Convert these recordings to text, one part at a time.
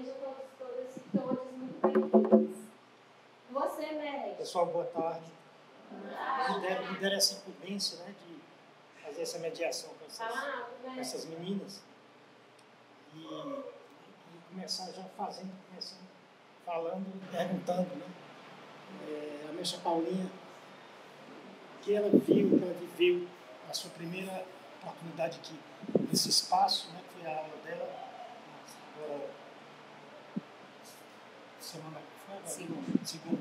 Sejam todas e todos muito bem-vindos. Você, Mary. Pessoal, boa tarde. Me deram essa incumbência, né, de fazer essa mediação com essas meninas e começar já falando, perguntando, né? A mestra Paulinha, que ela viveu a sua primeira oportunidade aqui nesse espaço, né, que foi a aula dela, segunda.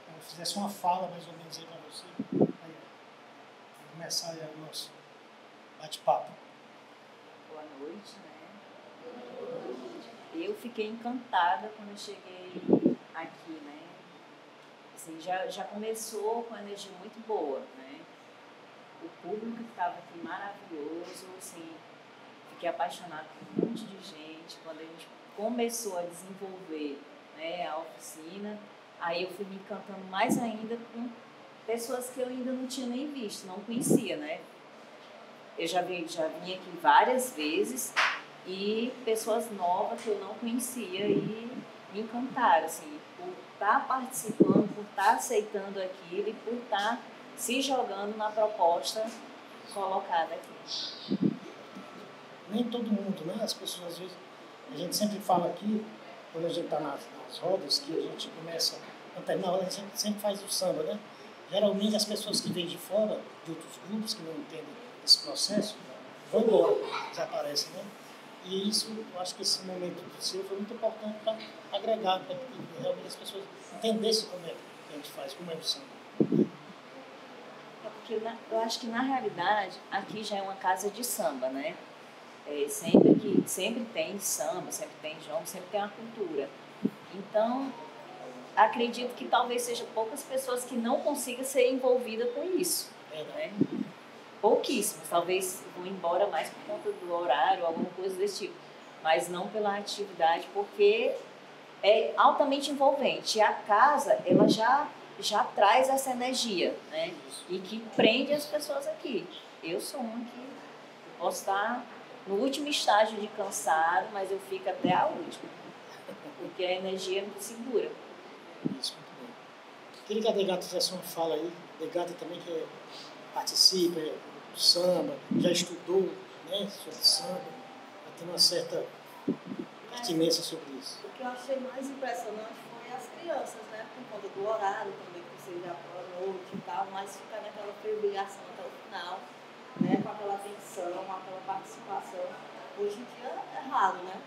Ela fizesse uma fala mais ou menos aí para você. Aí, vamos começar aí o nosso bate-papo. Boa noite, né? Eu fiquei encantada quando eu cheguei aqui, né? Assim, já começou com uma energia muito boa, né? O público que estava aqui maravilhoso, assim, fiquei apaixonada por um monte de gente. Quando a gente começou a desenvolver, né, a oficina, aí eu fui me encantando mais ainda com pessoas que eu ainda não tinha nem visto, não conhecia, né? Eu já vim aqui várias vezes e pessoas novas que eu não conhecia e me encantaram, assim, por estar participando, por estar aceitando aquilo e por estar se jogando na proposta colocada aqui. Nem todo mundo, né? As pessoas, às vezes, a gente sempre fala aqui, quando a gente está nas rodas, que a gente começa, quando termina a roda, a gente sempre faz o samba, né? Geralmente as pessoas que vêm de fora, de outros grupos que não entendem esse processo, vão embora, desaparecem, né? E isso, eu acho que esse momento do seu foi muito importante para agregar, para que realmente as pessoas entendessem como é que a gente faz, como é o samba. É porque eu acho que, na realidade, aqui já é uma casa de samba, né? Sempre tem samba, sempre tem jongo, sempre tem uma cultura. Então, acredito que talvez seja poucas pessoas que não consigam ser envolvidas com isso, né? Pouquíssimas, talvez vão embora mais por conta do horário, alguma coisa desse tipo, mas não pela atividade, porque é altamente envolvente. E a casa, ela já traz essa energia, né? E que prende as pessoas aqui. Eu sou uma que posso estar no último estágio de cansado, mas eu fico até a última, porque a energia me segura. Isso, muito bem. Queria que a Degata fizesse uma fala aí. Degata também que participa do samba, já estudou, né, sobre samba, já tem uma certa pertinência sobre isso. O que eu achei mais impressionante foi as crianças, né, por conta do horário também, que você já à noite e tal, mas ficar naquela fervilhação até o final, né, com aquela atenção, aquela participação. Hoje em dia é raro, né?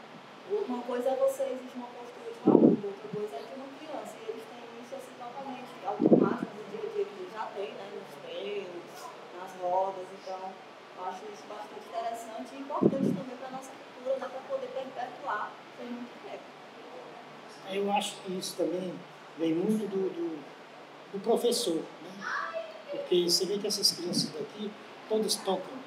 Uma coisa é você exigir uma postura de um aluno, outra coisa é de uma criança, e eles têm isso assim totalmente automático no dia a dia que eles já têm, né, nos treinos, nas rodas, então eu acho isso bastante interessante e importante também para a nossa cultura, né, para poder perpetuar tem muito tempo. Eu acho que isso também vem muito do professor, né? Porque você vê que essas crianças daqui, todas tocam,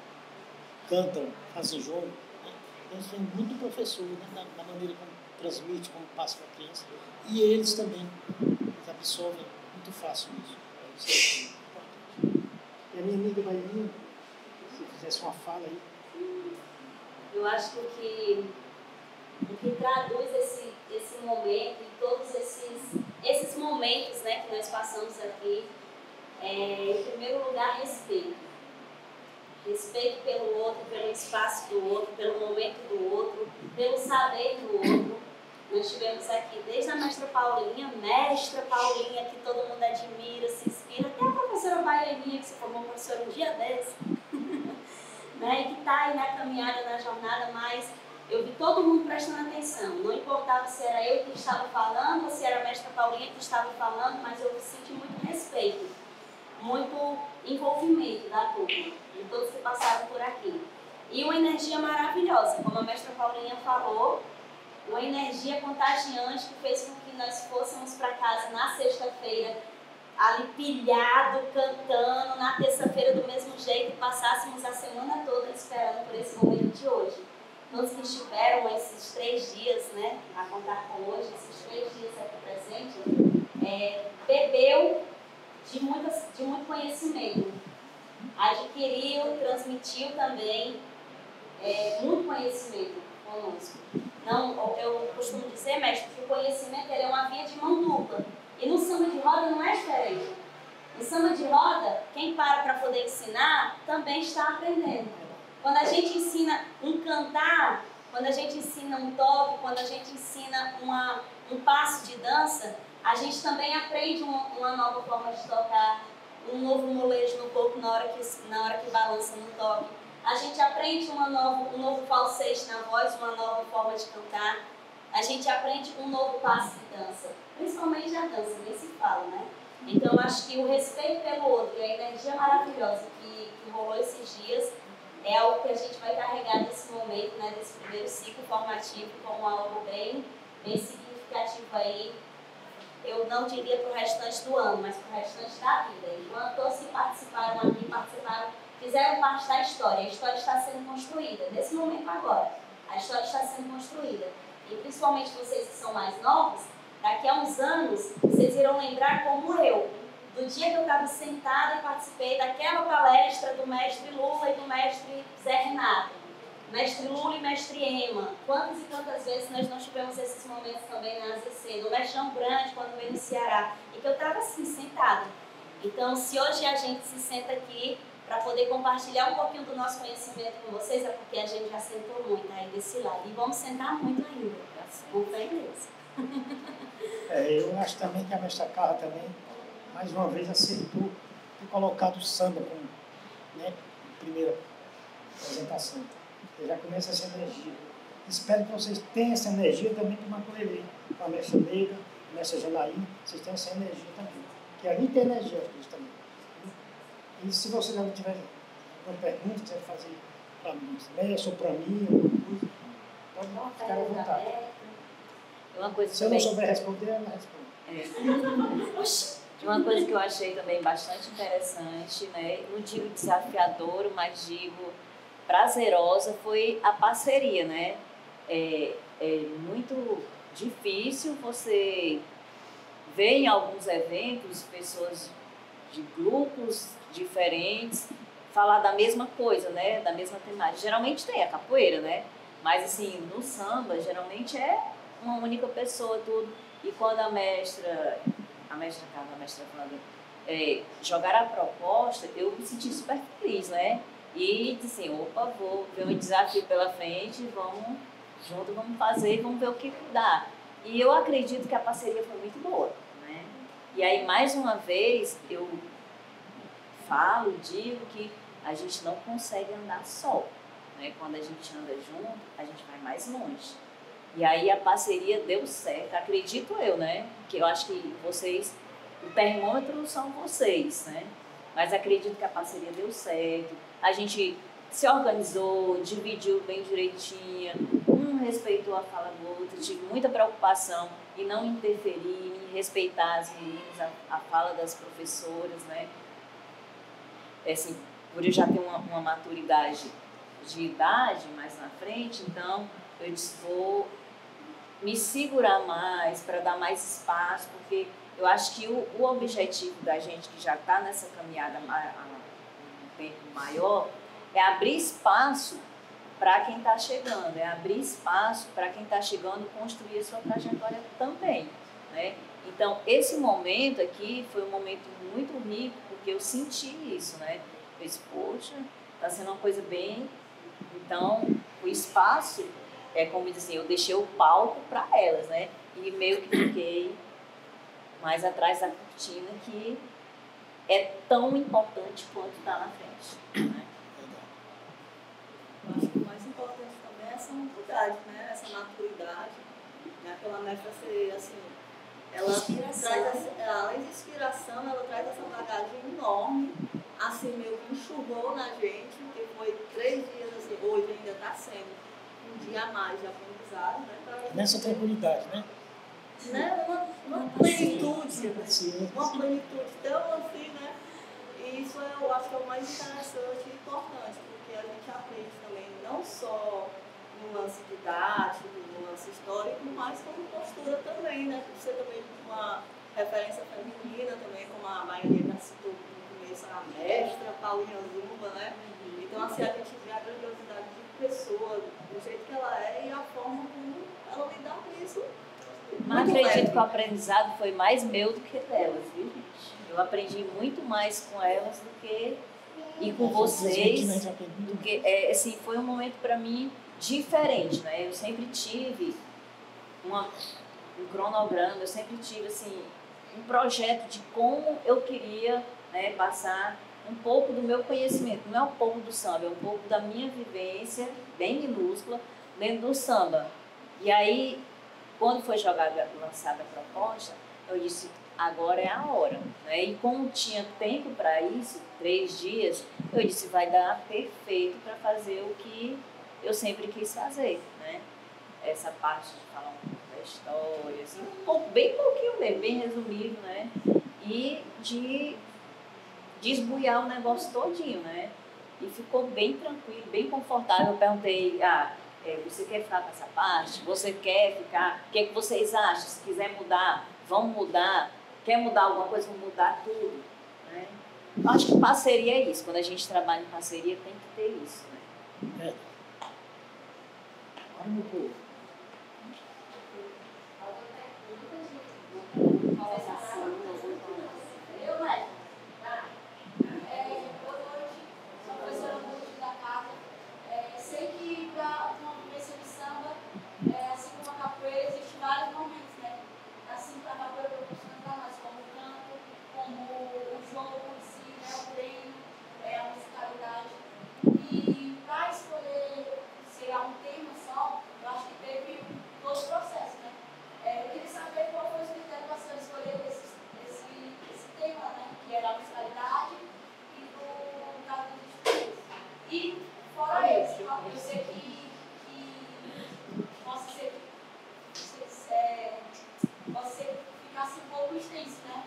cantam, fazem jogo, né? Eles vêm muito do professor, né? Na maneira como transmite, como passa para a criança. E eles também, eles absorvem muito fácil isso. Isso é muito importante. E a minha amiga Baianinha, se fizesse uma fala aí. Eu acho que o que traduz esse momento e todos esses momentos, né, que nós passamos aqui, em primeiro lugar, respeito. Respeito pelo outro, pelo espaço do outro, pelo momento do outro, pelo saber do outro. Nós tivemos aqui desde a mestra Paulinha, que todo mundo admira, se inspira, até a professora Baianinha, que se formou professora um dia desse, né, e que está aí na caminhada, na jornada, mas eu vi todo mundo prestando atenção. Não importava se era eu que estava falando ou se era a mestra Paulinha que estava falando, mas eu senti muito respeito, muito envolvimento da turma, de todos que passaram por aqui. E uma energia maravilhosa, como a mestra Paulinha falou, uma energia contagiante que fez com que nós fôssemos para casa na sexta-feira, ali pilhado, cantando, na terça-feira do mesmo jeito, e passássemos a semana toda esperando por esse momento de hoje. Todos que estiveram esses 3 dias, né, a contar com hoje, esses 3 dias aqui presente, bebeu de muito conhecimento, adquiriu, transmitiu também muito conhecimento conosco. Não, eu costumo dizer, mestre, que o conhecimento ele é uma via de mão dupla. E no samba de roda não é diferente. No samba de roda, quem para poder ensinar também está aprendendo. Quando a gente ensina um cantar, quando a gente ensina um toque, quando a gente ensina um passo de dança, a gente também aprende uma nova forma de tocar, um novo molejo no corpo na hora que balança no toque. A gente aprende um novo falsete na voz, uma nova forma de cantar. A gente aprende um novo passo de dança, principalmente a dança, nem se fala, né? Então, eu acho que o respeito pelo outro e a energia maravilhosa que rolou esses dias é algo que a gente vai carregar nesse momento, né, desse primeiro ciclo formativo, como algo bem significativo aí. Eu não diria para o restante do ano, mas para o restante da vida. Enquanto todos que participaram aqui, fizeram parte da história. A história está sendo construída, nesse momento agora. A história está sendo construída. E principalmente vocês que são mais novos, daqui a uns anos, vocês irão lembrar como eu, do dia que eu estava sentada e participei daquela palestra do mestre Lula e do mestre Zé Renato, mestre Lula e mestre Ema. Quantas e quantas vezes nós não tivemos esses momentos também na AZC, do mestre João Grande, quando veio no Ceará, e que eu estava assim, sentada. Então, se hoje a gente se senta aqui para poder compartilhar um pouquinho do nosso conhecimento com vocês, é porque a gente já sentou muito aí desse lado. E vamos sentar muito ainda, com certeza. Eu acho também que a mestra Carla também, mais uma vez, acertou ter colocado o samba como, né, primeira apresentação. Eu já começa essa energia. Espero que vocês tenham essa energia também com o Maculelê, com a mestra Negra, a mestra Janaína, vocês tenham essa energia também. Que ali tem energia deles também. E se você não tiver alguma pergunta, quiser fazer para mim, ou para mim, alguma coisa, pode ficar à vontade. Uma coisa se eu não souber responder, ela responde. Uma coisa que eu achei também bastante interessante, né? Não digo desafiadora, mas digo prazerosa, foi a parceria, né? É muito difícil você ver em alguns eventos pessoas de grupos diferentes falar da mesma coisa, né? Da mesma temática. Geralmente tem a capoeira, né? Mas assim, no samba, geralmente é uma única pessoa, tudo. E quando a mestra Flávia, jogar a proposta, eu me senti super feliz, né? E disse assim, opa, vou ver um desafio pela frente, vamos junto, vamos fazer, vamos ver o que dá. E eu acredito que a parceria foi muito boa, né? E aí, mais uma vez, eu digo que a gente não consegue andar só, né? Quando a gente anda junto, a gente vai mais longe. E aí a parceria deu certo, acredito eu, né? Que eu acho que vocês, o termômetro são vocês, né? Mas acredito que a parceria deu certo. A gente se organizou, dividiu bem direitinho, um respeitou a fala do outro, tive muita preocupação em não interferir, em respeitar as meninas, a fala das professoras, né? Assim, por eu já ter uma maturidade de idade mais na frente, então eu disse, vou me segurar mais, para dar mais espaço, porque eu acho que o objetivo da gente que já está nessa caminhada há um tempo maior é abrir espaço para quem está chegando, é abrir espaço para quem está chegando construir a sua trajetória também, né? Então, esse momento aqui foi um momento muito rico, porque eu senti isso, né? Eu disse, poxa, está sendo uma coisa bem... Então, o espaço, como diz assim, eu deixei o palco para elas, né? E meio que fiquei mais atrás da cortina, que é tão importante quanto está na frente, né? Eu acho que o mais importante também é essa maturidade, né? Essa maturidade, né? Pela mestra ser, assim, ela traz, além de inspiração, ela traz essa bagagem enorme, assim, meio que enxugou na gente, porque foi 3 dias, assim, hoje ainda está sendo um dia a mais de aprendizado, né? Nessa tranquilidade, né? Uma plenitude, uma plenitude tão assim, né? E isso eu acho que é o mais interessante e importante, porque a gente aprende também não só no lance didático, no lance histórico, mas como postura também, né? Você também uma referência feminina também, como a Maria citou no começo, a mestra, a Paulinha Zumba, né? Então assim, a gente vê a grandiosidade de pessoa, do jeito que ela é e a forma como ela lidar com isso Mas muito acredito leve. que o aprendizado foi mais meu do que delas, viu, gente? Eu aprendi muito mais com elas do que e com vocês. Do que, assim, foi um momento para mim diferente, né? Eu sempre tive um cronograma, eu sempre tive assim, um projeto de como eu queria, né, passar um pouco do meu conhecimento. Não é um pouco do samba, é um pouco da minha vivência, bem minúscula, dentro do samba. E aí, quando foi lançada a proposta, eu disse, agora é a hora. Né? E como tinha tempo para isso, 3 dias, eu disse, vai dar perfeito para fazer o que eu sempre quis fazer. Né? Essa parte de falar um pouco da história, assim, bem pouquinho mesmo, bem resumido, né? E de esbuiar o negócio todinho, né? E ficou bem tranquilo, bem confortável. Eu perguntei, você quer ficar com essa parte? Você quer ficar? O que é que vocês acham? Se quiser mudar, vamos mudar. Quer mudar alguma coisa, vamos mudar tudo. Né? Eu acho que parceria é isso. Quando a gente trabalha em parceria, tem que ter isso. Né? Olha, meu povo. Sei que para uma vivência de samba, assim como a capoeira, existem vários momentos, né? Assim, a capoeira proporciona para nós, como o canto, como o jogo em si, né? O treino, a musicalidade. E para escolher, sei lá, um tema só, eu acho que teve todo o processo, né? Eu queria saber qual foi o critério para você escolher esse tema, né? Que era a musicalidade e do caso dos instrumentos. E fora esse, eu sei que possa ser que ficasse um pouco extenso, né?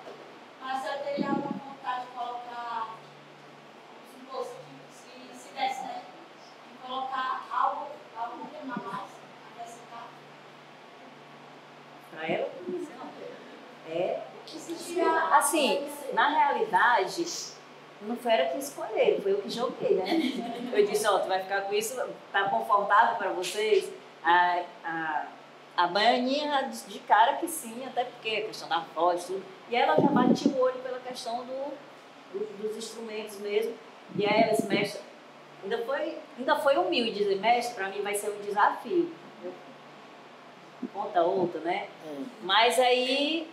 Mas eu teria alguma vontade de colocar, supor, se desse, né? De colocar algum tema a mais, acrescentar. Para ela, assim, na realidade, não foi ela que escolheu, foi eu que joguei, né? Eu disse, tu vai ficar com isso, tá confortável para vocês? A Baianinha de cara que sim, até porque a questão da voz, tudo. E ela já batia o olho pela questão dos instrumentos mesmo. E aí ela disse, mestre, ainda foi humilde dizer, mestre, para mim vai ser um desafio. Conta outra, né? Mas aí,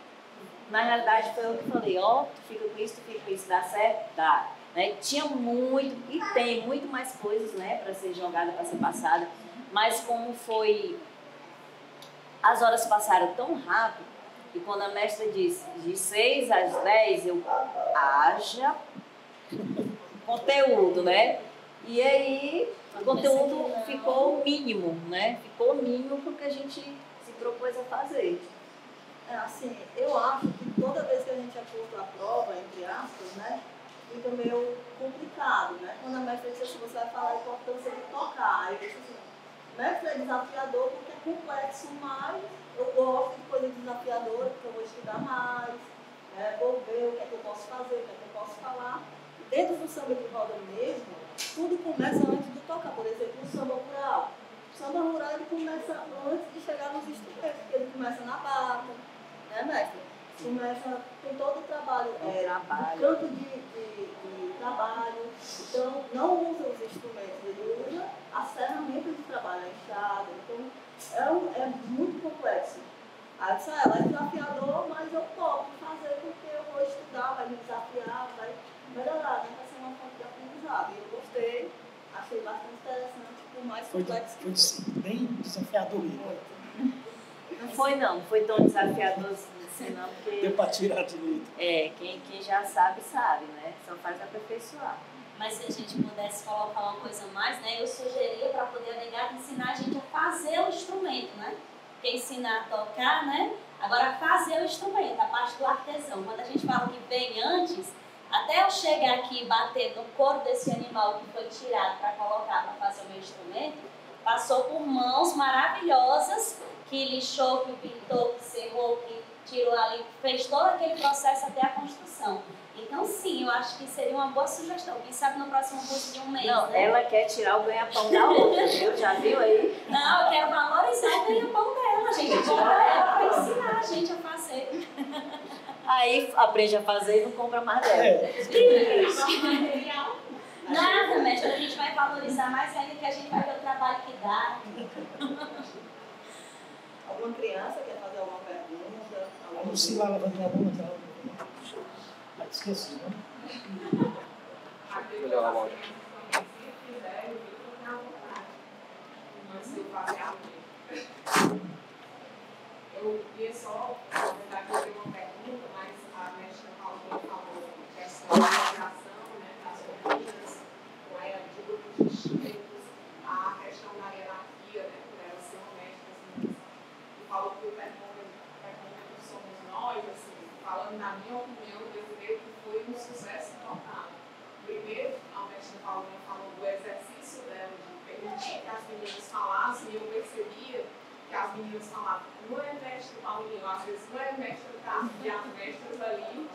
na realidade, foi eu que falei, tu fica com isso, dá certo? Dá. Né? Tinha muito, e tem muito mais coisas, né, para ser jogada, para ser passada, mas como foi, as horas passaram tão rápido, e quando a mestra disse, de 6 às 10, eu, haja conteúdo, né? E aí, o conteúdo ficou mínimo, né? Ficou mínimo porque a gente se propôs a fazer. Assim, eu acho que toda vez que a gente acorda a prova, entre aspas, né, fica meio complicado, né? Quando a mestra disse assim, você vai falar a importância de tocar. Aí eu disse assim, mestre é desafiador porque é complexo, mas eu gosto de coisa desafiadora, porque eu vou estudar mais, né? Vou ver o que é que eu posso fazer, o que é que eu posso falar. Dentro do samba de roda mesmo, tudo começa antes de tocar. Por exemplo, o samba rural. O samba rural ele começa antes de chegar nos instrumentos, porque ele começa na bata, né, mestre? Começa, tem todo o trabalho, canto de trabalho. Então, não usa os instrumentos, ele usa as ferramentas de trabalho, a enxada. Então, é muito complexo. Aí eu disse, ela é desafiador, mas eu topo fazer porque eu vou estudar, vai me desafiar, vai melhorar, né? Vai ser uma fonte de aprendizado. E eu gostei, achei bastante interessante, por mais complexo que foi. Bem desafiador. Não foi tão desafiador assim, não, porque... Deu para tirar de leito. Quem já sabe, né? Só faz aperfeiçoar. Mas se a gente pudesse colocar uma coisa a mais, né? Eu sugeria para poder alegar ensinar a gente a fazer o instrumento, né? Porque ensinar a tocar, né? Agora fazer o instrumento, a parte do artesão. Quando a gente fala que vem antes, até eu chegar aqui e bater no couro desse animal que foi tirado para colocar para fazer o meu instrumento, passou por mãos maravilhosas que lixou, que pintou, que serrou, que tirou ali, fez todo aquele processo até a construção. Então, sim, eu acho que seria uma boa sugestão. Quem sabe no próximo curso de um mês, não, né? Ela quer tirar o ganha-pão da outra, viu? Já viu aí? Não, eu quero valorizar o ganha-pão dela, gente. Bora ela vai ensinar a gente a fazer. Aí aprende a fazer e não compra mais dela. Nada, mestre, a gente vai valorizar mais ainda que a gente vai ver o trabalho que dá. Alguma criança quer fazer alguma pergunta? A Lucila levantou a mão, ela esqueci, né? Melhor a loja. Eu queria só, na verdade, fazer uma pergunta, mas a mestra falou questão da migração, né, das famílias, com a de grupos distintos, a questão da hierarquia, né, por ela ser uma mestra, assim, e falou que o termômetro somos nós, assim, falando na minha opinião, eu creio que foi um sucesso total. Primeiro, a mestra falou do exercício dela, de permitir que as meninas falassem, e eu percebia que as meninas falavam, não é mestre Paulinho, às vezes não é mestre Carlos, e as mestras ali,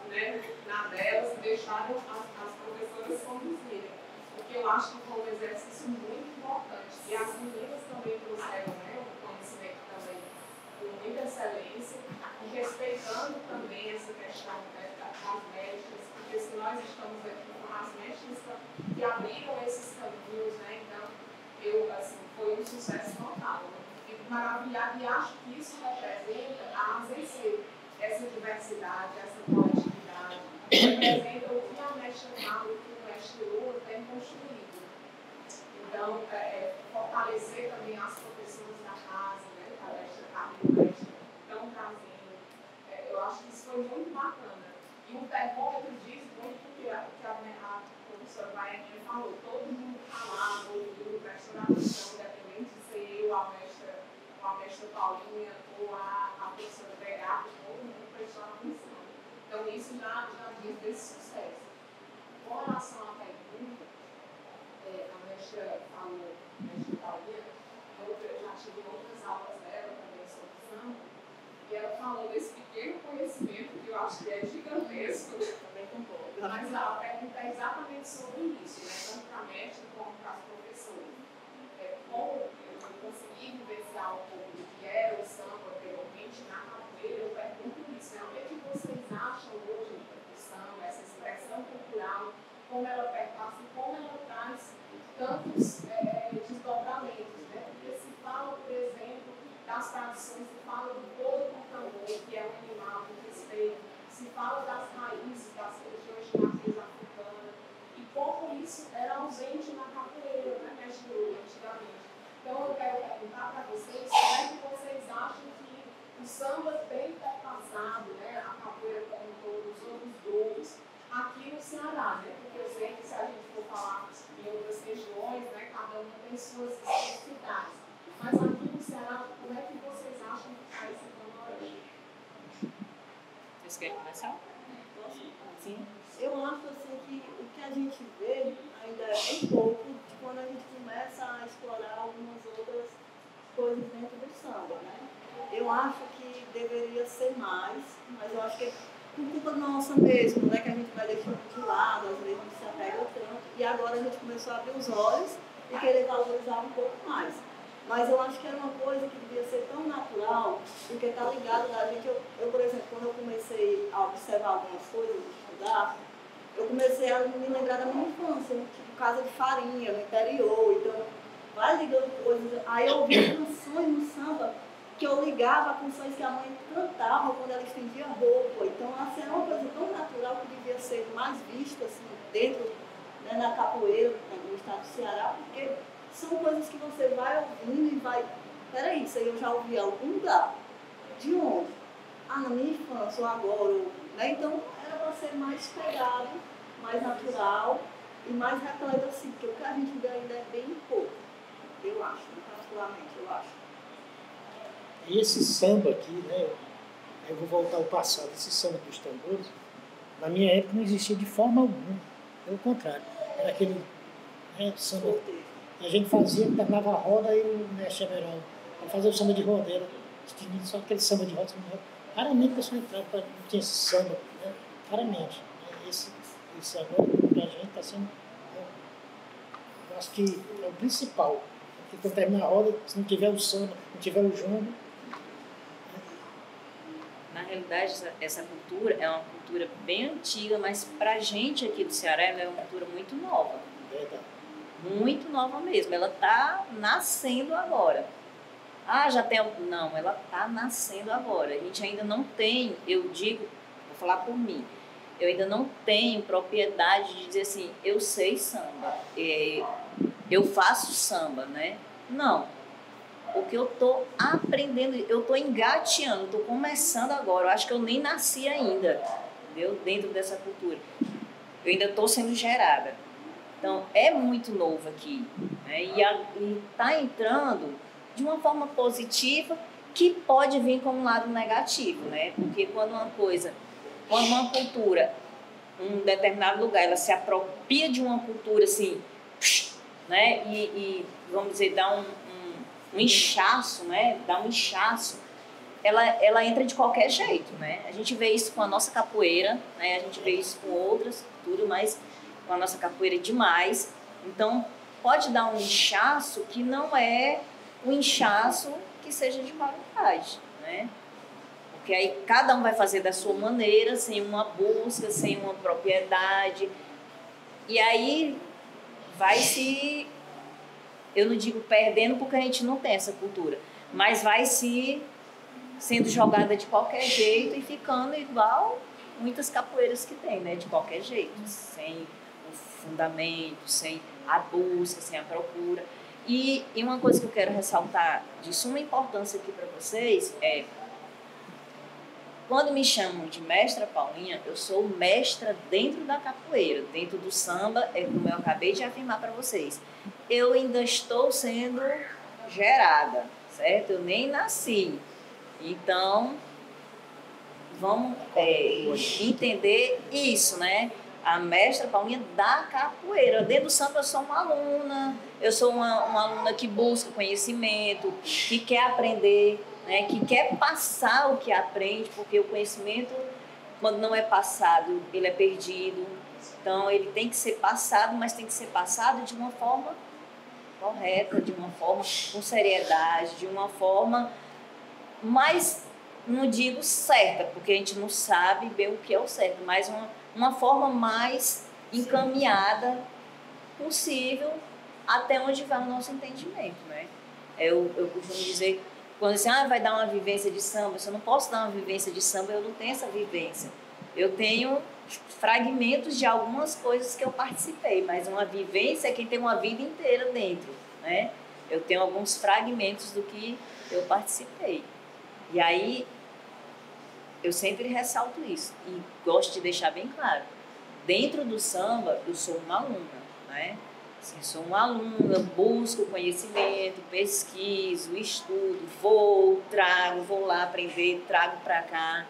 né, na delas, deixaram as professoras conduzirem. Porque eu acho que foi um exercício muito importante. E as meninas também trouxeram, né, o conhecimento também com muita excelência, e respeitando também essa questão, né, das mestras, porque se nós estamos aqui com as mestras que abriram esses caminhos, né, então, assim, foi um sucesso total. Fico maravilhada e acho que isso representa a AZC, essa diversidade, essa coletividade, representa o que a mestra fala, o que o mestre Lula tem construído. Então, fortalecer também as professoras da casa, né, a mestra Carla e o mestre estão trazendo. Eu acho que isso foi muito bacana. E o termômetro diz muito porque a professora Baianinha falou, todo mundo falava, todo mundo prestou atenção, independente de ser eu, a mestra Paulinha ou a professora Beato, todo mundo prestou atenção. Então, isso já diz desse sucesso. Com relação à pergunta, a mestra falou, a mestra Paulinha, eu já tive outras aulas dela também sobre samba, e ela falou desse pequeno conhecimento que eu acho que é gigantesco. Também concordo. Mas a pergunta é exatamente sobre isso, né? Tanto para a mestra como para as professoras. Como eu consegui vivenciar um pouco do que era o samba anteriormente na capoeira, eu pergunto isso, né? O que vocês acham hoje do samba, essa expressão cultural, como ela perpassa e como ela traz tantos desdobramentos, né? Porque se fala, por exemplo, das tradições, se fala do bolo com tambor, que é um animal com respeito, se fala das raízes, das regiões de matriz africana, e como isso era ausente na capoeira, né, mestre Lula, antigamente. Então, eu quero perguntar para vocês como é que vocês acham que o samba bem perpassado, né, a capoeira como um todo, os outros grupos, aqui no Ceará, né, porque eu sei que se a gente for falar em outras regiões, né, cada uma tem suas especificidades. Mas aqui no Ceará, como é que vocês acham que está esse panorama? Vocês querem começar? Sim. Eu acho assim que o que a gente vê ainda é um pouco de quando a gente começa a explorar algumas outras coisas dentro do samba, né? Eu acho que deveria ser mais, mas eu acho que é por culpa nossa mesmo, né? Que a gente vai deixando de lado, às vezes não se apega tanto. E agora a gente começou a abrir os olhos e querer valorizar um pouco mais. Mas eu acho que era uma coisa que devia ser tão natural, porque está ligado da gente. Eu, por exemplo, quando eu comecei a observar algumas coisas, estudar, eu comecei a me lembrar da minha infância, tipo casa de farinha, no interior, então vai ligando coisas. Aí eu ouvia canções no samba que eu ligava a canções que a mãe cantava quando ela estendia roupa. Então, assim, era uma coisa tão natural que devia ser mais vista assim, dentro, né, na capoeira, no estado do Ceará, porque são coisas que você vai ouvindo e vai... Peraí, isso aí eu já ouvi em algum lugar. De onde? Ah, na minha infância, ou agora, né? Então, era para ser mais pegado, mais natural e mais repleto assim, porque o que a gente vê ainda é bem pouco, eu acho, particularmente, eu acho. E esse samba aqui, né? Eu vou voltar ao passado, esse samba dos tambores, na minha época não existia de forma alguma, pelo contrário, era aquele samba. E a gente fazia, terminava a roda e o mestre Everaldo, para fazer o samba de rodeira, só aquele samba de roda, raramente a pessoa entrava, não tinha esse samba, né? Raramente. Esse agora, para a gente, está sendo, eu acho que é o principal, porque quando termina a roda, se não tiver o samba, não tiver o jongo, Na realidade, essa cultura é uma cultura bem antiga, mas para a gente aqui do Ceará, ela é uma cultura muito nova. Verdade. Muito nova mesmo. Ela está nascendo agora. Ah, já tem... Não, ela está nascendo agora. A gente ainda não tem, eu digo, vou falar por mim, eu ainda não tenho propriedade de dizer assim, eu sei samba, eu faço samba, né? Não. Porque eu estou aprendendo, eu estou engateando, estou começando agora. Eu acho que eu nem nasci ainda, entendeu? Dentro dessa cultura. Eu ainda estou sendo gerada. Então, é muito novo aqui, né? E está entrando de uma forma positiva que pode vir como um lado negativo, né? Porque quando uma cultura, um determinado lugar, ela se apropria de uma cultura assim, né? E vamos dizer, dá um inchaço, né? Dá um inchaço. Ela entra de qualquer jeito, né? A gente vê isso com a nossa capoeira, né? A gente vê isso com outras culturas, mas com a nossa capoeira demais. Então, pode dar um inchaço que não é um inchaço que seja de má vontade, né? Porque aí cada um vai fazer da sua maneira, sem uma busca, sem uma propriedade. E aí vai se... Eu não digo perdendo porque a gente não tem essa cultura, mas vai se sendo jogada de qualquer jeito e ficando igual muitas capoeiras que tem, né? De qualquer jeito, sem o fundamento, sem a busca, sem a procura. E uma coisa que eu quero ressaltar de suma importância aqui para vocês é, quando me chamam de mestra Paulinha, eu sou mestra dentro da capoeira, dentro do samba, como eu acabei de afirmar para vocês. Eu ainda estou sendo gerada, certo? Eu nem nasci. Então, vamos entender isso, né? A mestra Paulinha da capoeira. Dentro do samba eu sou uma aluna, eu sou uma aluna que busca conhecimento, que quer aprender, né? Que quer passar o que aprende, porque o conhecimento, quando não é passado, ele é perdido. Então, ele tem que ser passado, mas tem que ser passado de uma forma correta, de uma forma com seriedade, de uma forma mais, não digo certa, porque a gente não sabe bem o que é o certo, mas uma forma mais encaminhada possível até onde vai o nosso entendimento, né? Eu costumo dizer, quando assim, vai dar uma vivência de samba, se eu não posso dar uma vivência de samba, eu não tenho essa vivência. Eu tenho fragmentos de algumas coisas que eu participei, mas uma vivência é quem tem uma vida inteira dentro, né? Eu tenho alguns fragmentos do que eu participei. E aí, eu sempre ressalto isso e gosto de deixar bem claro. Dentro do samba, eu sou uma aluna, né? Assim, sou uma aluna, busco conhecimento, pesquiso, estudo, vou lá aprender, trago para cá,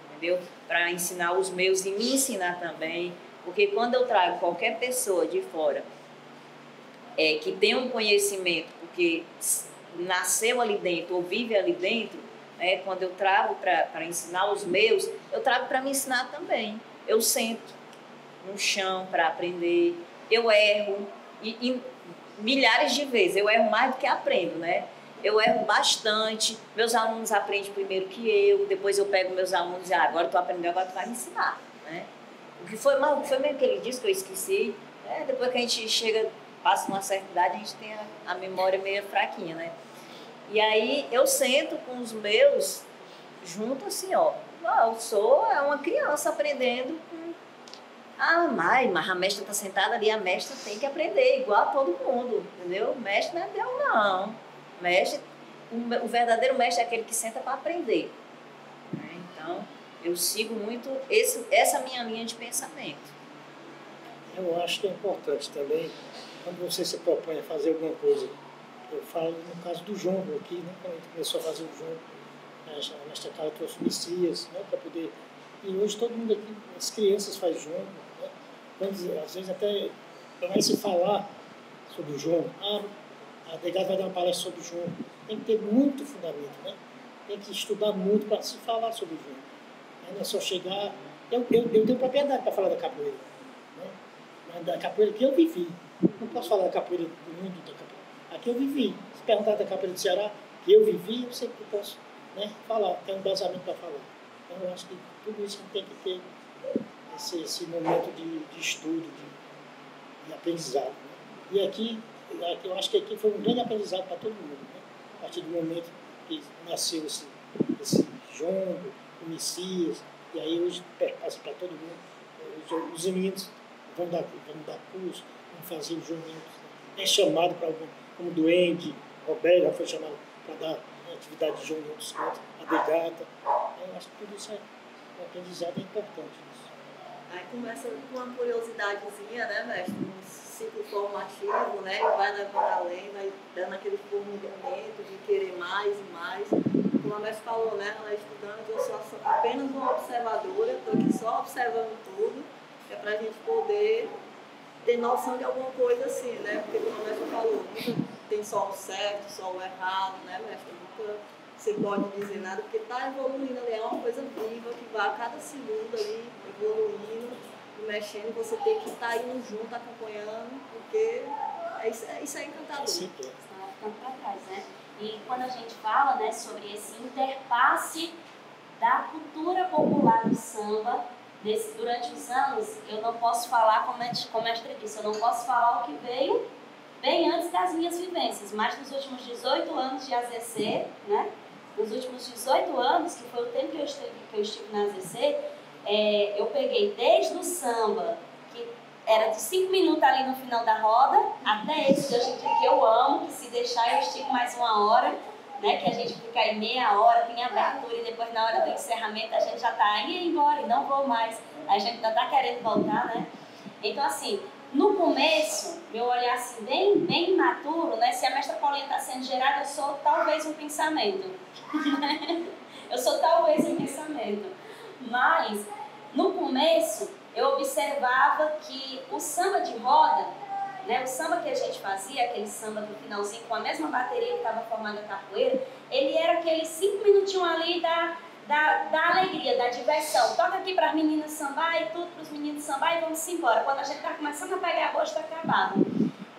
entendeu? Para ensinar os meus e me ensinar também. Porque quando eu trago qualquer pessoa de fora que tem um conhecimento, porque nasceu ali dentro ou vive ali dentro, quando eu trago para ensinar os meus, eu trago para me ensinar também. Eu sento no chão para aprender, eu erro, e milhares de vezes, eu erro mais do que aprendo, né? Eu erro bastante, meus alunos aprendem primeiro que eu, depois eu pego meus alunos e agora tu aprendeu, agora tu vai me ensinar, né? O que foi mesmo que ele disse que eu esqueci, né? Depois que a gente chega, passa uma certa idade, a gente tem a memória meio fraquinha, né? E aí eu sento com os meus junto assim, ó. Eu sou uma criança aprendendo com... mas a mestra está sentada ali, a mestra tem que aprender igual a todo mundo, entendeu? O mestre não é Deus, não. O verdadeiro mestre é aquele que senta para aprender. Então, eu sigo muito essa minha linha de pensamento. Eu acho que é importante também, quando você se propõe a fazer alguma coisa. Eu falo no caso do jongo aqui, né? Quando a gente começou a fazer o jongo, a mestra Carla trouxe o Messias, né? Para poder... E hoje todo mundo aqui, as crianças fazem jongo, né? Às vezes até vai se falar sobre o jongo. A delegada vai dar uma palestra sobre o jongo. Tem que ter muito fundamento, né? Tem que estudar muito para se falar sobre o jongo. Não é só chegar... Eu tenho propriedade para falar da capoeira, né? Da capoeira que eu vivi. Não posso falar da capoeira do mundo da capoeira. Aqui eu vivi. Se perguntar da capoeira do Ceará, que eu vivi, eu sei que eu posso, né, falar, tem um embasamento para falar. Então, eu acho que tudo isso tem que ter esse momento de estudo, de aprendizado. Né? E aqui, eu acho que aqui foi um grande aprendizado para todo mundo. Né? A partir do momento que nasceu esse jongo, o Messias, e aí hoje passa para todo mundo. Os meninos vão dar curso, vão fazer os jonguinhos. É chamado para algum, como doente, Roberto já foi chamado para dar atividade de jongo em outros cantos, a degata. Eu acho que tudo isso o aprendizado é importante. Aí começa com uma curiosidadezinha, né, mestre? Um ciclo formativo, né? E vai levando além, vai dando aquele formigamento de querer mais e mais. Como a mestre falou, né? Ela é estudante, eu sou apenas uma observadora, estou aqui só observando tudo, é para a gente poder ter noção de alguma coisa assim, né? Porque como a mestre falou, nunca tem só o certo, só o errado, né, mestre? Nunca você pode dizer nada, porque está evoluindo ali, é uma coisa viva que vai a cada segundo ali, evoluindo, mexendo, você tem que estar indo junto, acompanhando, porque isso é encantador. Está ficando para trás, né? E quando a gente fala, né, sobre esse interpasse da cultura popular do samba, durante os anos, eu não posso falar, como a mestre disse, eu não posso falar o que veio bem antes das minhas vivências, mas nos últimos 18 anos de AZC, né? Nos últimos 18 anos, que foi o tempo que eu estive na AZC, eu peguei desde o samba, que era de 5 minutos ali no final da roda, até esse de hoje em dia que eu amo, que se deixar eu estico mais 1 hora, né, que a gente fica aí meia hora, tem abertura e depois na hora do encerramento a gente já está indo embora e não vou mais, a gente ainda está querendo voltar, né? Então assim, no começo, meu olhar assim bem imaturo, né, se a mestra Paulinha está sendo gerada, eu sou talvez um pensamento, eu sou talvez um pensamento, mas no começo eu observava que o samba de roda, né, o samba que a gente fazia, aquele samba do finalzinho com a mesma bateria que estava formando a capoeira, ele era aqueles 5 minutinhos ali da alegria, da diversão. Toca aqui para as meninas sambar e tudo para os meninos sambar e vamos embora. Quando a gente está começando a pegar a gosto, acabava.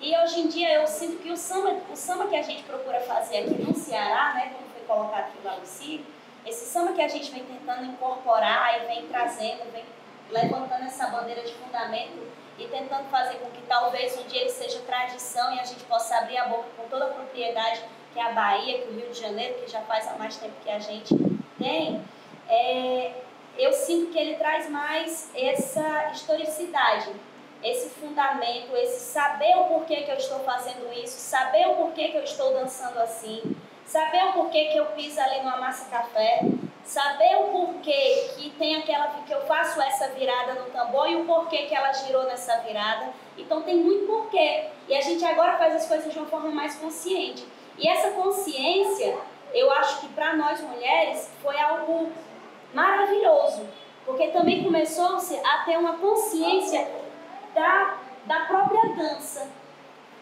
E hoje em dia eu sinto que o samba que a gente procura fazer aqui no Ceará, né, como foi colocado aqui lá no Ciro, esse samba que a gente vem tentando incorporar e vem trazendo, vem levantando essa bandeira de fundamento e tentando fazer com que talvez um dia ele seja tradição e a gente possa abrir a boca com toda a propriedade que é a Bahia, que o Rio de Janeiro, que já faz há mais tempo que a gente tem, eu sinto que ele traz mais essa historicidade, esse fundamento, esse saber o porquê que eu estou fazendo isso, saber o porquê que eu estou dançando assim, saber o porquê que eu piso ali no Amassa Café, saber o porquê que tem aquela que eu faço essa virada no tambor e o porquê que ela girou nessa virada. Então tem muito porquê. E a gente agora faz as coisas de uma forma mais consciente. E essa consciência, eu acho que para nós mulheres foi algo maravilhoso, porque também começou-se a ter uma consciência da própria dança,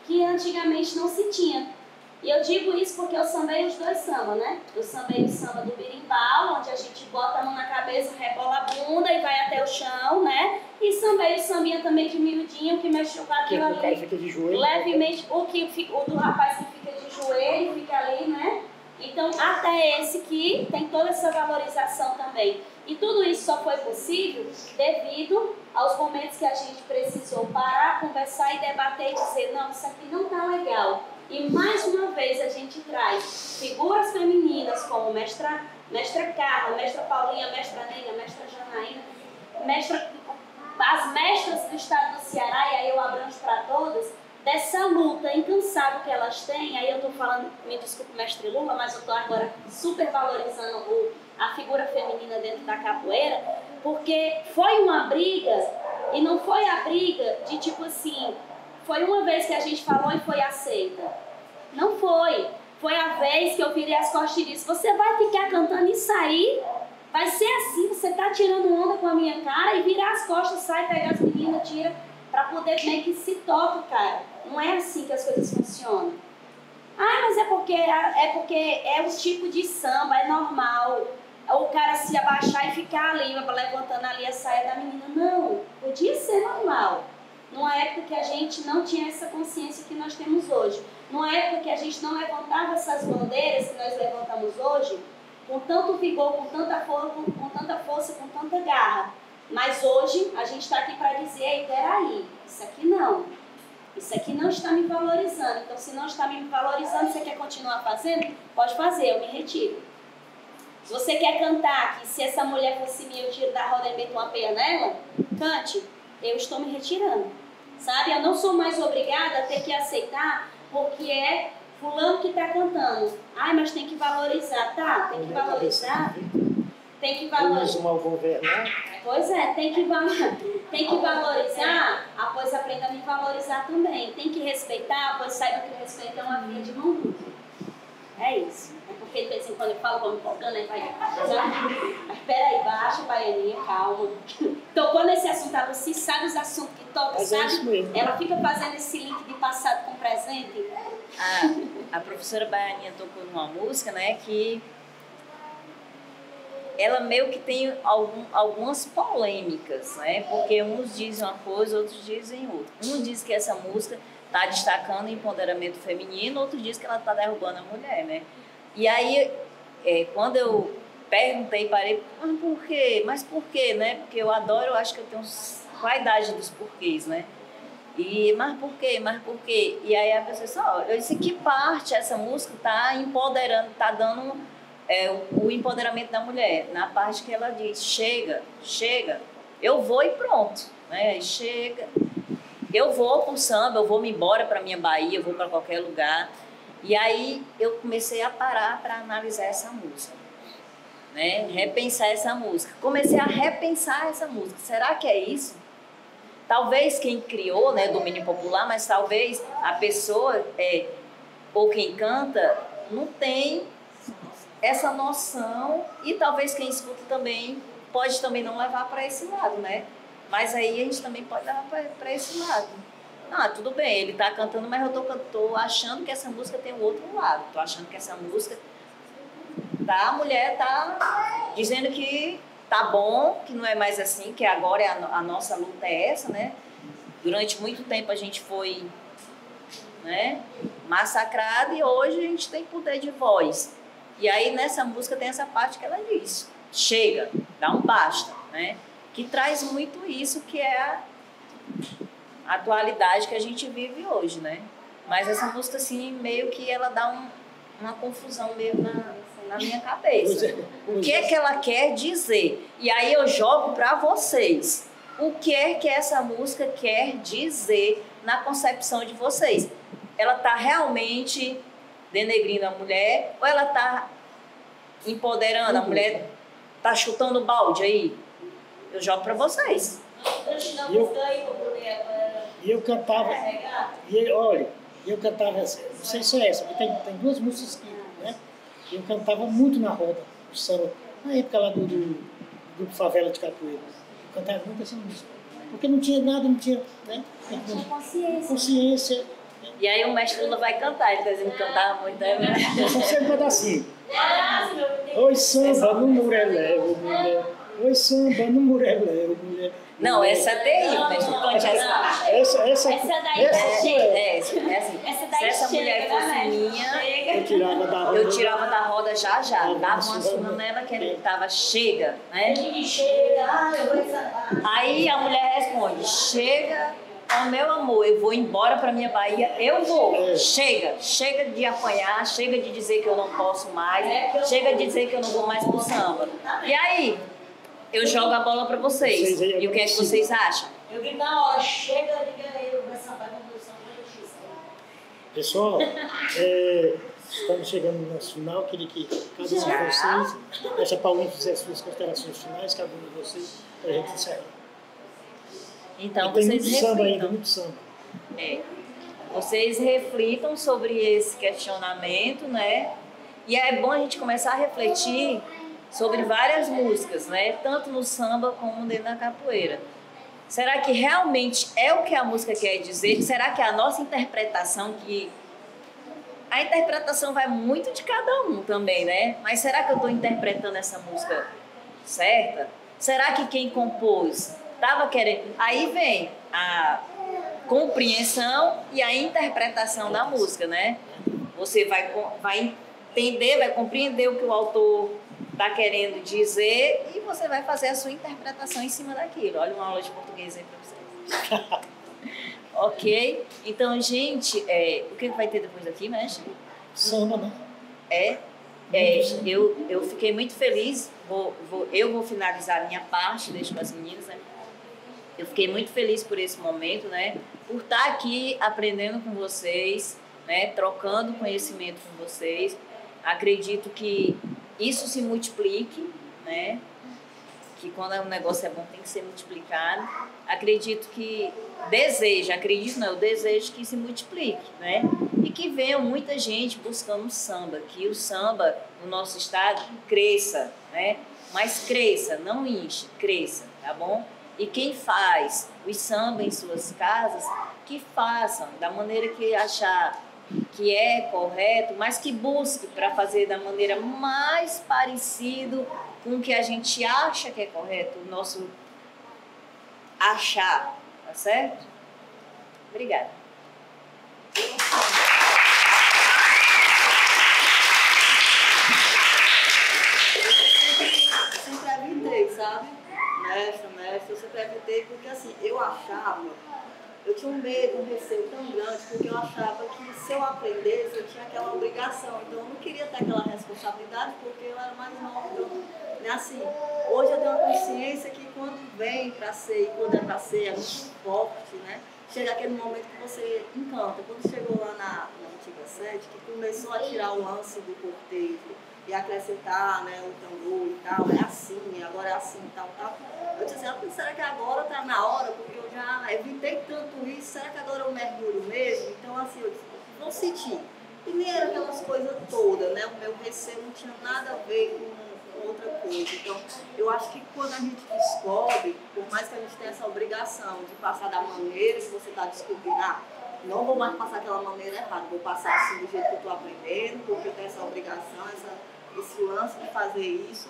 que antigamente não se tinha. E eu digo isso porque eu sambei os dois sambas, né? Eu sambei o samba do berimbau, onde a gente bota a mão na cabeça, rebola a bunda e vai até o chão, né? E sambei o sambinha também de miudinho, que mexeu com aquilo ali. O cara fica de joelho. Levemente, o do rapaz que fica de joelho, fica ali, né? Então, até esse que tem toda essa valorização também. E tudo isso só foi possível devido aos momentos que a gente precisou parar, conversar e debater e dizer, não, isso aqui não tá legal. E mais uma vez a gente traz figuras femininas como mestra Carla, mestra Paulinha, mestra Nena, mestra Janaína, as mestras do estado do Ceará, e aí eu abranjo para todas, dessa luta incansável que elas têm. Aí eu estou falando, me desculpe, mestre Lula, mas eu estou agora super valorizando a figura feminina dentro da capoeira, porque foi uma briga, e não foi a briga de tipo assim, foi uma vez que a gente falou e foi aceita. Não foi. Foi a vez que eu virei as costas e disse, você vai ficar cantando isso aí? Vai ser assim, você tá tirando onda com a minha cara e virar as costas, sai, pega as meninas, tira, pra poder ver que se toca, cara. Não é assim que as coisas funcionam. Ah, mas é porque é o tipo de samba, é normal. O cara se abaixar e ficar ali, levantando ali a saia da menina. Não, podia ser normal. Numa época que a gente não tinha essa consciência que nós temos hoje. Numa época que a gente não levantava essas bandeiras que nós levantamos hoje, com tanto vigor, com tanta força, com tanta garra. Mas hoje a gente está aqui para dizer, ei, peraí, isso aqui não está me valorizando. Então, se não está me valorizando, você quer continuar fazendo? Pode fazer, eu me retiro. Se você quer cantar, que se essa mulher fosse minha, eu tiro da roda e meto uma peia nela, cante, eu estou me retirando. Sabe? Eu não sou mais obrigada a ter que aceitar porque é fulano que está cantando. Ai, mas tem que valorizar. Tá, tem que valorizar. Tem que valorizar. Pois é, tem que valorizar, pois aprenda a me valorizar também. Tem que respeitar, pois saiba que o respeito é uma via de mão dupla. É isso. É porque de vez em quando eu falo, vou me empolgando, aí vai. Mas peraí, baixa, baianinha, calma. Então, quando esse assunto, a Lucy sabe os assuntos que toca, sabe? Ela fica fazendo esse link de passado com presente. A professora Baianinha tocou numa música, né, que ela meio que tem algumas polêmicas, né? Porque uns dizem uma coisa, outros dizem outra. Um diz que essa música está destacando o empoderamento feminino, outro diz que ela está derrubando a mulher, né? E aí, quando eu perguntei, parei, mas por quê, né? Porque eu acho que eu tenho qual a idade dos porquês, né? Mas por quê? E aí a pessoa disse, eu disse, que parte essa música está empoderando, está dando o empoderamento da mulher? Na parte que ela diz, chega, eu vou e pronto, né? Chega, eu vou pro samba, eu vou me embora para minha Bahia, eu vou para qualquer lugar. E aí eu comecei a parar para analisar essa música, né? Repensar essa música. Comecei a repensar essa música. Será que é isso? Talvez quem criou, né, domínio popular, mas talvez a pessoa ou quem canta não tem essa noção, e talvez quem escuta também pode também não levar para esse lado, né? Mas aí a gente também pode levar para esse lado. Tudo bem, ele está cantando, mas eu tô achando que essa música tem um outro lado. Tô achando que essa música a mulher tá dizendo que tá bom, que não é mais assim, que agora a nossa luta é essa, né? Durante muito tempo a gente foi, né, massacrado, e hoje a gente tem poder de voz. E aí nessa música tem essa parte que ela diz, chega, dá um basta, né? Que traz muito isso que é a atualidade que a gente vive hoje, né? Mas essa música, assim, meio que ela dá uma confusão meio na minha cabeça. O que é que ela quer dizer? E aí eu jogo para vocês. O que é que essa música quer dizer na concepção de vocês? Ela está realmente denegrindo a mulher ou ela está empoderando? A mulher está chutando balde aí? Eu jogo para vocês. E eu cantava, eu cantava, não sei se é essa, porque tem duas músicas que, né? Eu cantava muito na roda, do samba, na época lá do Favela de Capoeira. Eu cantava muito essa música, porque não tinha nada, não tinha, né? Não tinha consciência. E aí o mestre Lula vai cantar, ele tá dizendo que cantava muito, né? Só sempre um pedacinho. Oi, samba no murelé, mulher. Oi, samba no murelé, mulher. Não, essa é terrível, mas não cante essa. Essa daí chega. Se essa mulher fosse minha, eu tirava da roda já. Dava uma surra nela que ele tava, chega, né? Aí a mulher responde, chega, meu amor, eu vou embora pra minha Bahia, eu vou. Chega de apanhar, chega de dizer que eu não posso mais, chega de dizer que eu não vou mais pro samba. E aí? Eu jogo a bola para vocês. E o que é que vocês acham? Eu grito na hora, chega de guerreiro, vai sambar com Deus, Pessoal, estamos chegando no nosso final. Queria que cada um de vocês, deixa Paulinho fizer as suas considerações finais, cada um de vocês, para a gente encerrar. Então, tem vocês muito samba ainda, muito samba. Vocês reflitam sobre esse questionamento, né? E é bom a gente começar a refletir sobre várias músicas, né? Tanto no samba como dentro da capoeira. Será que realmente é o que a música quer dizer? Será que é a nossa interpretação que... A interpretação vai muito de cada um também, né? Mas será que eu estou interpretando essa música certa? Será que quem compôs estava querendo... Aí vem a compreensão e a interpretação da música, né? Você vai entender, vai compreender o que o autor está querendo dizer e você vai fazer a sua interpretação em cima daquilo. Olha uma aula de português aí para vocês. Ok? Então, gente, o que vai ter depois daqui, mestre? Samba, né? Eu fiquei muito feliz, eu vou finalizar a minha parte, deixo com as meninas, né? Eu fiquei muito feliz por esse momento, né? Por estar aqui aprendendo com vocês, né? Trocando conhecimento com vocês. Acredito que isso se multiplique, né? Que quando um negócio é bom tem que ser multiplicado. Acredito que eu desejo que se multiplique, né? E que venha muita gente buscando o samba, que o samba no nosso estado cresça, né? Mas cresça, não inche, cresça, tá bom? E quem faz o samba em suas casas, que façam da maneira que achar que é correto, mas que busque para fazer da maneira mais parecido com o que a gente acha que é correto, o nosso achar, tá certo? Obrigada. Eu sempre evitei, sabe? Mestre, eu sempre evitei porque assim, eu tinha um medo, um receio tão grande, porque eu achava que se eu aprendesse, eu tinha aquela obrigação. Então eu não queria ter aquela responsabilidade, porque eu era mais nova. Então, assim, hoje eu tenho uma consciência que quando vem para ser e quando é para ser, é muito forte, né? Chega aquele momento que você encanta. Quando chegou lá na antiga sede, que começou a tirar o lance do cortejo e acrescentar, né, o tambor e tal, é assim, agora é assim, tal. Eu disse assim, será que agora tá na hora? Porque eu já evitei tanto isso, será que agora eu mergulho mesmo? Então, assim, eu disse, vou sentir. E nem era aquelas coisas todas, né? O meu receio não tinha nada a ver com outra coisa. Então, eu acho que quando a gente descobre, por mais que a gente tenha essa obrigação de passar da maneira que você está descobrindo, não vou mais passar aquela maneira errada, vou passar assim do jeito que eu estou aprendendo, porque eu tenho essa obrigação, esse lance de fazer isso.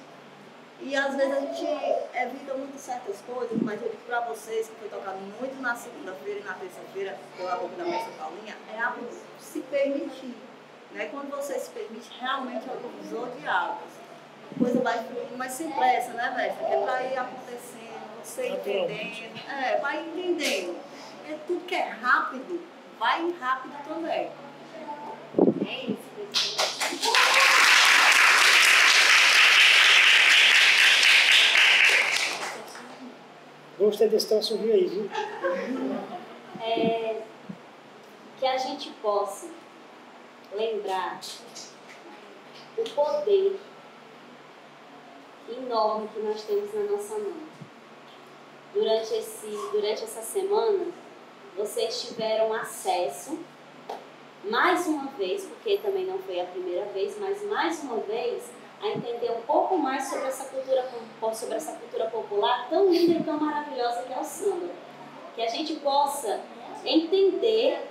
E às vezes a gente evita muito certas coisas, mas eu digo para vocês, que foi tocado muito na segunda-feira e na terça-feira, pela boca da mestra Paulinha, é se permitir. Né? Quando você se permite, realmente é o divisor de águas. A coisa vai fluindo, mas sem pressa, né, mestre? É para ir acontecendo, você entendendo, vai entendendo. É tudo que é rápido, vai rápido também. É isso, Gostei desse troço aí, viu? Que a gente possa lembrar o poder enorme que nós temos na nossa mão. Durante essa semana, vocês tiveram acesso, mais uma vez, porque também não foi a primeira vez, mas mais uma vez, a entender um pouco mais sobre essa cultura popular tão linda e tão maravilhosa que é o samba. Que a gente possa entender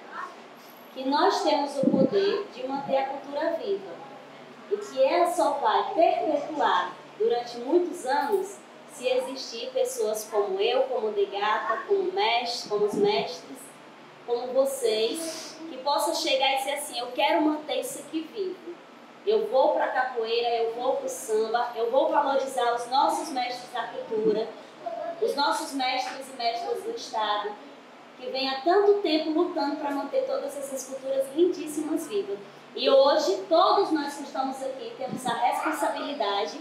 que nós temos o poder de manter a cultura viva e que ela só vai perpetuar durante muitos anos se existir pessoas como eu, como Degata, como os mestres, como vocês, que possam chegar e dizer assim, eu quero manter isso aqui vivo. Eu vou para a capoeira, eu vou para o samba, eu vou valorizar os nossos mestres da cultura, os nossos mestres e mestras do Estado, que vem há tanto tempo lutando para manter todas essas culturas lindíssimas vivas. E hoje, todos nós que estamos aqui temos a responsabilidade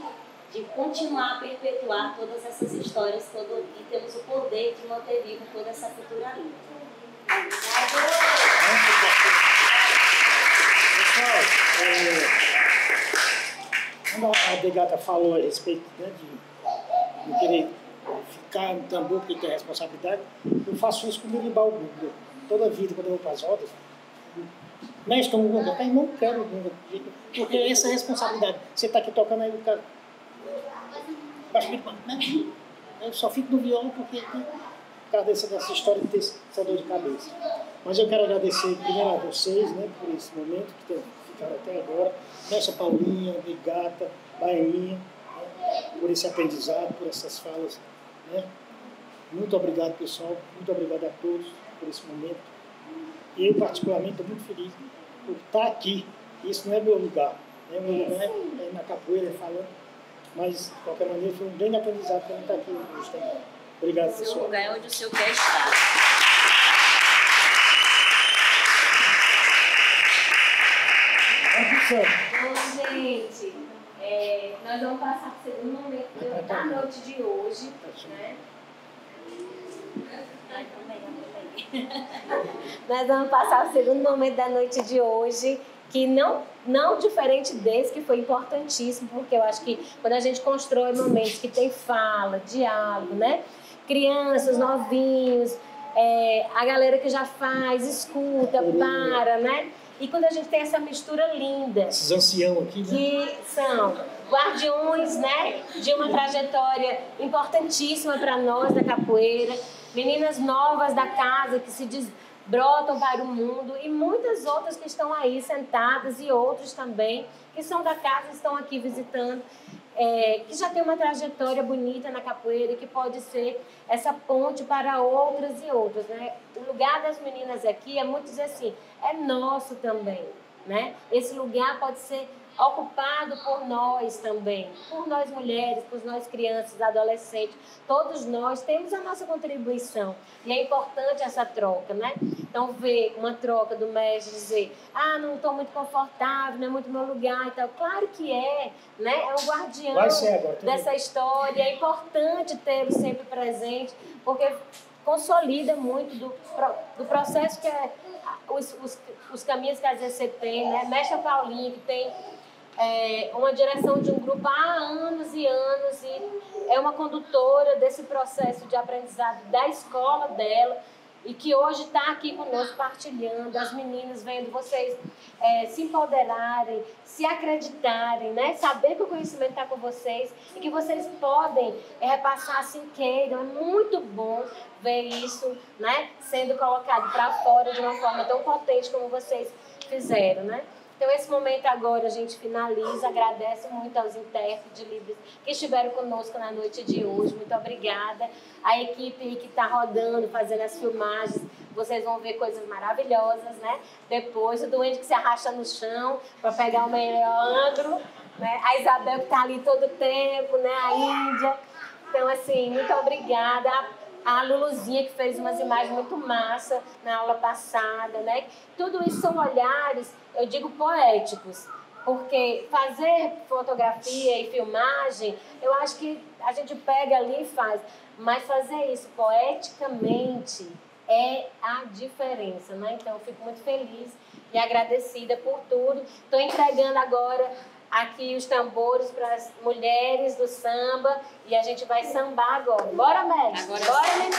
de continuar a perpetuar todas essas histórias e temos o poder de manter viva toda essa cultura linda. Pessoal, quando a Degata falou a respeito, né, de querer ficar no tambor porque tem responsabilidade, eu faço isso com o meu Gunga. Toda a vida, quando eu vou para as rodas, mestre, um Gunga, eu não quero Gunga, porque essa é a responsabilidade. Você está aqui tocando aí, o cara... Eu só fico no violão porque por causa dessa história de ter essa dor de cabeça. Mas eu quero agradecer primeiro a vocês, né, por esse momento que ficaram até agora, mestra Paulinha, Degata, Baianinha, né, por esse aprendizado, por essas falas. Né? Muito obrigado, pessoal. Muito obrigado a todos por esse momento. E eu, particularmente, estou muito feliz por estar aqui. Isso não é meu lugar. Na capoeira falando, mas de qualquer maneira foi um grande aprendizado para mim estar aqui hoje também. Obrigado, pessoal. O seu lugar é onde o senhor quer estar. Bom, gente, nós vamos passar para o segundo momento da noite de hoje, né? Nós vamos passar o segundo momento da noite de hoje, que não diferente desse, que foi importantíssimo, porque eu acho que quando a gente constrói momentos que tem fala, diálogo, né? Crianças, novinhos, a galera que já faz, escuta, para, né? E quando a gente tem essa mistura linda. Esses anciãos aqui, né? Que são guardiões, né? De uma trajetória importantíssima para nós da capoeira. Meninas novas da casa que se desbrotam para o mundo. E muitas outras que estão aí sentadas e outros também que são da casa, estão aqui visitando. Que já tem uma trajetória bonita na capoeira e que pode ser essa ponte para outras e outras, né? O lugar das meninas aqui é muito dizer assim, é nosso também, né? Esse lugar pode ser ocupado por nós também, por nós mulheres, por nós crianças, adolescentes, todos nós temos a nossa contribuição e é importante essa troca, né? Então ver uma troca do mestre dizer, não estou muito confortável, não é muito meu lugar e tal, claro que né? É um guardião dessa história, é importante tê-lo sempre presente, porque consolida muito do processo que é os caminhos que às vezes você tem, né? Mestre Paulinho, que tem uma direção de um grupo há anos e anos e é uma condutora desse processo de aprendizado da escola dela e que hoje está aqui conosco partilhando, as meninas vendo vocês se empoderarem, se acreditarem, né? Saber que o conhecimento está com vocês e que vocês podem repassar assim queiram. É muito bom ver isso, né? Sendo colocado para fora de uma forma tão potente como vocês fizeram, né? Então, esse momento agora a gente finaliza, agradece muito aos intérpretes de Libras que estiveram conosco na noite de hoje, muito obrigada. A equipe que está rodando, fazendo as filmagens, vocês vão ver coisas maravilhosas, né? Depois, o doente que se arrasta no chão para pegar o Leandro, né? A Isabel que está ali todo o tempo, né? A Índia. Então, assim, muito obrigada. A Luluzinha que fez umas imagens muito massa na aula passada, né? Tudo isso são olhares, eu digo, poéticos, porque fazer fotografia e filmagem, eu acho que a gente pega ali e faz, mas fazer isso poeticamente é a diferença, né? Então, eu fico muito feliz e agradecida por tudo. Estou entregando agora aqui os tambores para as mulheres do samba e a gente vai sambar agora. Bora, mestre? Bora, menina!